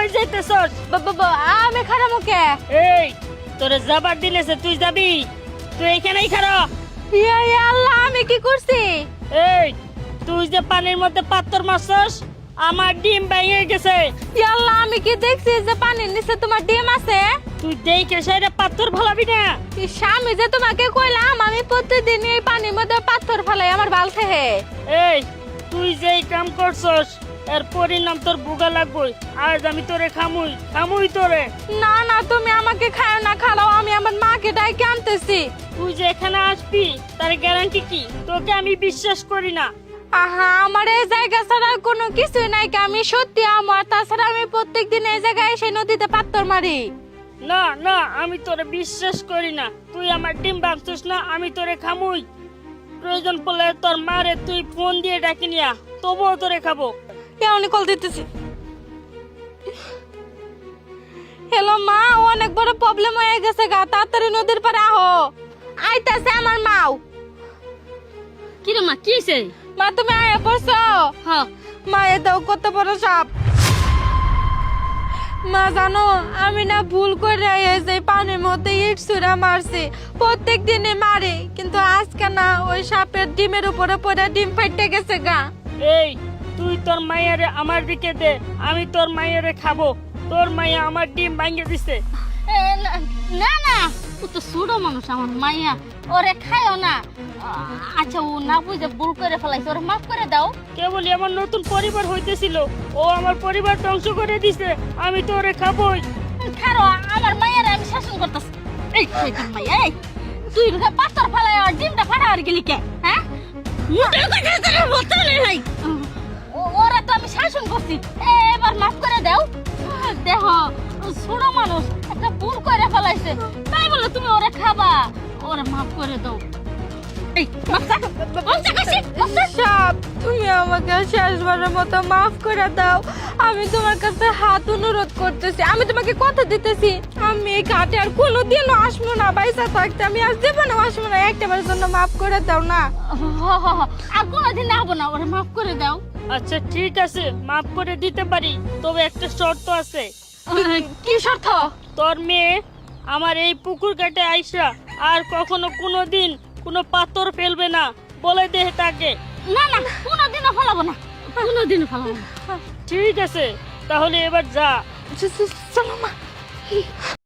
কই যাইতেছস? বাবা আমি খারাপ মুখে এই তোরে যাবার দিলেছে, তুই যাবি? তুই এখানেই খাড়া। ইয়া ইয়া আল্লাহ আমি কি করছি? এই তুই যে পানির মধ্যে পাথর মারছস, আমার ডিম ভেঙে গেছে। ইয়া আল্লাহ আমি কি দেখছি যে পানির নিচে তোমার ডিম আছে? তুই দেখে সেটা পাথর ফেলাবি না। ইস, আমি যে তোমাকে কইলাম আমি প্রতিদিন এই পানির মধ্যে পাথর ফেলাই আমার বাল থেকে। এই তুই যে এই কাম করছস এর পরিণাম তোর ভোগা লাগবে। আজ আমি তোরে খামুই তোরে। না না তুমি আমাকে খাও না, খাও আমি আমার মাকে ডাইকে আনতেছি। তুই যে এখানে আসবি তার গ্যারান্টি কি? তোকে আমি বিশ্বাস করি না। আহা আমার এই জায়গা ছাড়া আর কোনো কিছু নাই কি? আমি সত্যি আমার, তাছাড়া আমি প্রত্যেকদিন এই জায়গায় এসে নদীতে পাথর মারি। না না আমি তোরে বিশ্বাস করি না। তুই আমার ডিম ভাবছিস না আমি তোরে খামুই। প্রয়োজন পড়লে তোর মারে তুই ফোন দিয়ে ডাকি নিয়া, তবুও তোরে খাবো। এমনি কল দিতেছি। হ্যালো মা, অনেক বড় প্রবলেম হয়ে গেছে গা, তাড়াতাড়ি নদীর পারে আহো। আইতাছে আমার মাও। কি রে মা, কি হইছে? মা তুমি আয়া পড়ছো? হ্যাঁ। মা এ দাও কত বড় সাপ। মা জানো আমি না ভুল করে এই পানির মধ্যে ইট ছুঁড়া মারছি। প্রত্যেক দিনে মারে, কিন্তু আজকে না ওই সাপের ডিমের উপরে পড়ে ডিম ফাইটে গেছে গা। এই তুই তোর মায়েরে আমার দিকে দে, আমি তোর মায়েরে খাবো। তোর মাইয়া আমার ডিম ভাঙিয়ে দিছে। না না ও তো ছোট মানুষ, আমার মাইয়া, ওরে খায়ও না। আচ্ছা ও না বুঝে ভুল করে ফেলাইছে, ওরে মাফ করে দাও। কেবলই আমার নতুন পরিবার হইতেছিল, ও আমার পরিবার ধ্বংস করে দিছে। আমি তোরে খাবোই। খারো আমার মায়ের আমি শাসন করতেছি। এই শয়তান মাইয়া, এই তুই পাথর ফেলাই আর ডিমটা ফাটা আর গেলি কে? হ্যাঁ মুটের কথা তোরে বলতে নাই। ওরা তো আমি শাসন করছি, এবার মাফ করে দাও। দেহ ছোট মানুষ একটা ভুল করে ফেলাইছে, তাই বলে তুমি ওরে খাবা? ওরে মাফ করে দাও। এই বাচ্চা বাচ্চা কাছে সাপ তুমি আমাকে শেষবারের মতো মাফ করে দাও। আমি তোমার কাছে হাত অনুরোধ করতেছি, আমি তোমাকে কথা দিতেছি আমি এই ঘাটে আর কোনোদিনও আসবো না। বাইসা থাকতে আমি আর জীবনে আসবো না। একটাবারের জন্য মাফ করে দাও না। আর কোনোদিন না হবো না, ওরে মাফ করে দাও। আচ্ছা ঠিক আছে, মাফ করে দিতে পারি, তবে একটা শর্ত আছে। কি শর্ত? তোর মেয়ে আমার এই পুকুর ঘাটে আইসা আর কখনো কোনোদিন কোনো পাথর ফেলবে না, বলে দে তাকে। না না কোনোদিনও ফেলাবো না, কোনোদিনও ফেলাবো না। ঠিক আছে তাহলে এবার যা। চলো মা।